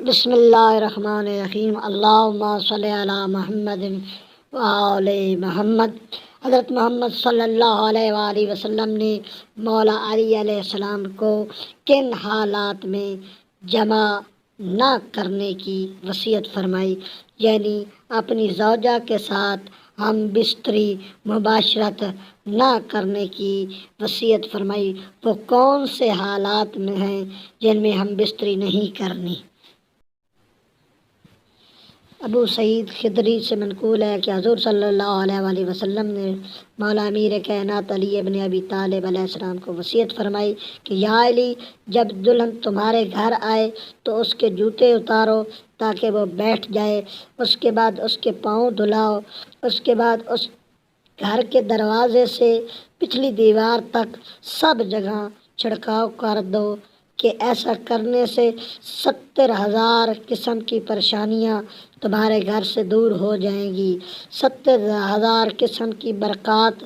بسم اللہ الرحمن الرحیم، اللہم صلی علی محمد وآل محمد۔ حضرت محمد صلی اللہ علیہ وآلہ وسلم نے مولا علی علیہ السلام کو کن حالات میں جمع نہ کرنے کی وصیت فرمائی، یعنی اپنی زوجہ کے ساتھ ہم بستری مباشرت نہ کرنے کی وصیت فرمائی، وہ کون سے حالات میں ہیں جن میں ہم بستری نہیں کرنی؟ ابو سعید خدری سے منقول ہے کہ حضور صلی اللہ علیہ وآلہ وسلم نے مولا امیر کائنات علی ابن ابی طالب علیہ السلام کو وصیت فرمائی کہ یا علی، جب دلہن تمہارے گھر آئے تو اس کے جوتے اتارو تاکہ وہ بیٹھ جائے، اس کے بعد اس کے پاؤں دھلاؤ، اس کے بعد اس گھر کے دروازے سے پچھلی دیوار تک سب جگہ چھڑکاؤ کر دو کہ ایسا کرنے سے 70,000 قسم کی پریشانیاں تمہارے گھر سے دور ہو جائیں گی، 70,000 قسم کی برکات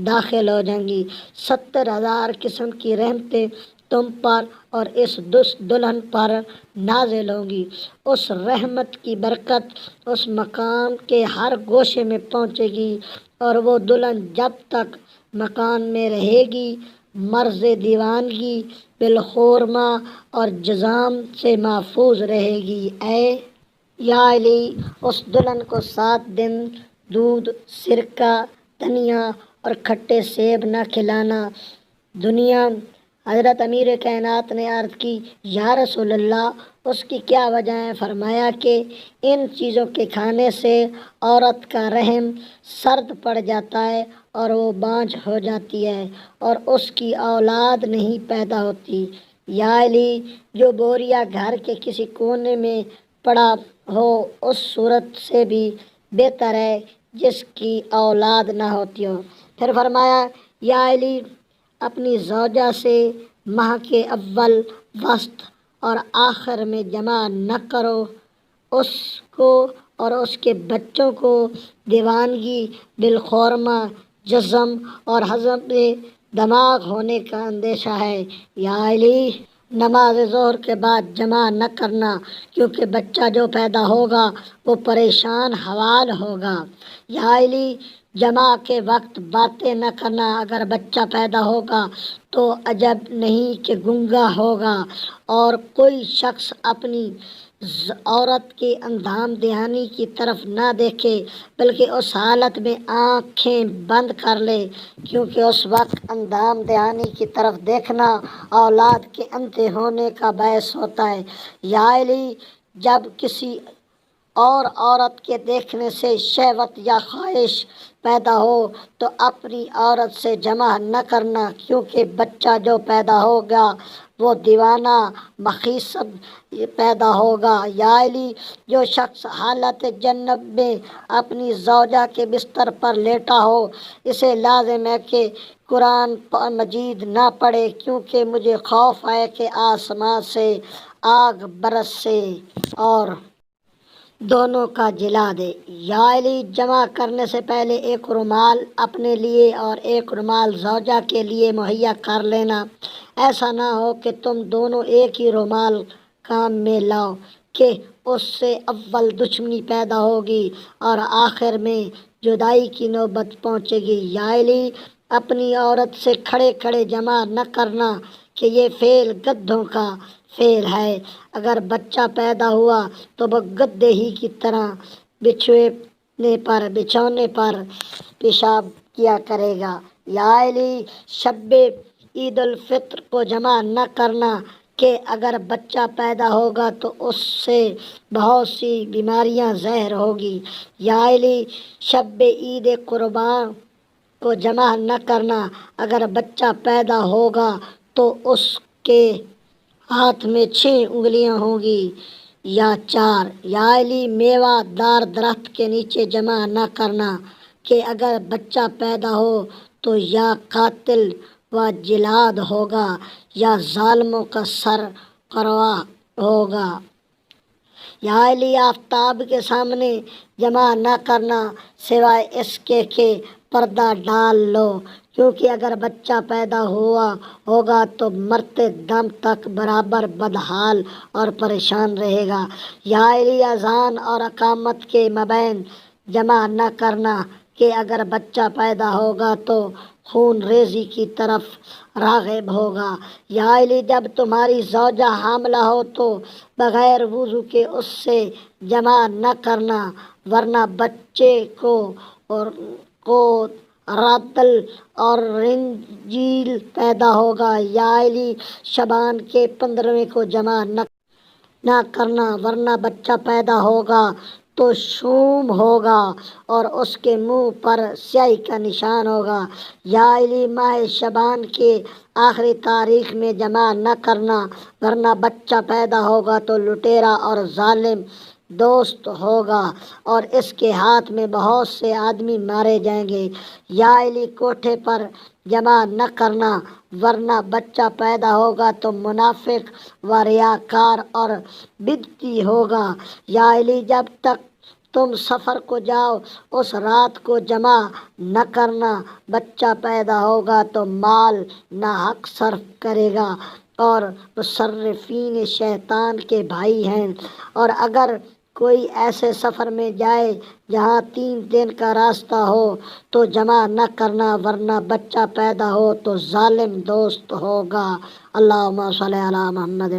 داخل ہو جائیں گی، 70,000 قسم کی رحمتیں تم پر اور اس دلہن پر نازل ہوں گی۔ اس رحمت کی برکت اس مکان کے ہر گوشے میں پہنچے گی اور وہ دلہن جب تک مکان میں رہے گی مرض دیوانگی، بالخورما اور جذام سے محفوظ رہے گی۔ یا علی، اس دلہن کو 7 دن دودھ، سرکہ، دھنیا اور کھٹے سیب نہ کھلانا۔ حضرت امیر کائنات نے عرض کی، یا رسول اللہ، اس کی کیا وجہ ہے؟ فرمایا کہ ان چیزوں کے کھانے سے عورت کا رحم سرد پڑ جاتا ہے اور وہ بانجھ ہو جاتی ہے اور اس کی اولاد نہیں پیدا ہوتی۔ یا علی، جو بوریا گھر کے کسی کونے میں پڑا ہو اس صورت سے بھی بہتر ہے جس کی اولاد نہ ہوتی ہو۔ پھر فرمایا، یا علی، اپنی زوجہ سے ماہ کے اول، وسط اور آخر میں جمع نہ کرو۔ اس کو اور اس کے بچوں کو دیوانگی، بالخورما، جزم اور ہضم دماغ ہونے کا اندیشہ ہے۔ یا علی، نماز ظہر کے بعد جمع نہ کرنا، کیونکہ بچہ جو پیدا ہوگا وہ پریشان حوال ہوگا۔ یا علی، جمع کے وقت باتیں نہ کرنا، اگر بچہ پیدا ہوگا تو عجب نہیں کہ گونگا ہوگا اور کوئی شخص اپنی عورت کی اندام دہانی کی طرف نہ دیکھے بلکہ اس حالت میں آنکھیں بند کر لے، کیونکہ اس وقت اندام دہانی کی طرف دیکھنا اولاد کے اندھے ہونے کا باعث ہوتا ہے۔ یا علی، جب کسی اور عورت کے دیکھنے سے شہوت یا خواہش پیدا ہو تو اپنی عورت سے جمع نہ کرنا، کیونکہ بچہ جو پیدا ہوگا وہ دیوانہ مخیصب پیدا ہوگا۔ یا علی، جو شخص حالت جنب میں اپنی زوجہ کے بستر پر لیٹا ہو اسے لازم ہے کہ قرآن مجید نہ پڑھے، کیونکہ مجھے خوف ہے کہ آسمان سے آگ برسے اور دونوں کا جلا دے۔ یا علی، جمع کرنے سے پہلے ایک رومال اپنے لیے اور ایک رومال زوجہ کے لیے مہیا کر لینا۔ ایسا نہ ہو کہ تم دونوں ایک ہی رومال کام میں لاؤ کہ اس سے اول دشمنی پیدا ہوگی اور آخر میں جدائی کی نوبت پہنچے گی۔ یا علی، اپنی عورت سے کھڑے کھڑے جمع نہ کرنا کہ یہ فعل گدھوں کا فعل ہے، اگر بچہ پیدا ہوا تو وہ گدھے ہی کی طرح بچھونے پر پیشاب کیا کرے گا۔ یا علی، شب عید الفطر کو جمع نہ کرنا کہ اگر بچہ پیدا ہوگا تو اس سے بہت سی بیماریاں ظاہر ہوگی۔ یا علی، شب عید قربان کو جمع نہ کرنا، اگر بچہ پیدا ہوگا تو اس کے ہاتھ میں 6 انگلیاں ہوں گی یا 4۔ یا علی، میوہ دار درخت کے نیچے جمع نہ کرنا کہ اگر بچہ پیدا ہو تو یا قاتل و جلاد ہوگا یا ظالموں کا سر قروا ہوگا۔ یا علی، آفتاب کے سامنے جمع نہ کرنا سوائے اس کے کہ پردہ ڈال لو، کیونکہ اگر بچہ پیدا ہوگا تو مرتے دم تک برابر بدحال اور پریشان رہے گا۔ یا علی اذان اور اقامت کے مابین جمع نہ کرنا کہ اگر بچہ پیدا ہوگا تو خون ریزی کی طرف راغب ہوگا۔ یا علی جب تمہاری زوجہ حاملہ ہو تو بغیر وضو کے اس سے جمع نہ کرنا، ورنہ بچے کو رعدل اور رنجیل پیدا ہوگا۔ یا علی شعبان کے 15ویں کو جمع نہ کرنا، ورنہ بچہ پیدا ہوگا تو شوم ہوگا اور اس کے منہ پر سیاہی کا نشان ہوگا۔ یا علی ماہ شعبان کے آخری تاریخ میں جمع نہ کرنا، ورنہ بچہ پیدا ہوگا تو لٹیرا اور ظالم دوست ہوگا اور اس کے ہاتھ میں بہت سے آدمی مارے جائیں گے۔ یا علی کوٹھے پر جمع نہ کرنا، ورنہ بچہ پیدا ہوگا تو منافق و ریاکار اور بدعتی ہوگا۔ یا علی جب تک تم سفر کو جاؤ اس رات کو جمع نہ کرنا، بچہ پیدا ہوگا تو مال ناحق صرف کرے گا اور مصرفین شیطان کے بھائی ہیں۔ اور اگر کوئی ایسے سفر میں جائے جہاں 3 دن کا راستہ ہو تو جمع نہ کرنا، ورنہ بچہ پیدا ہو تو ظالم دوست ہوگا۔ اللہم صلی علی محمد۔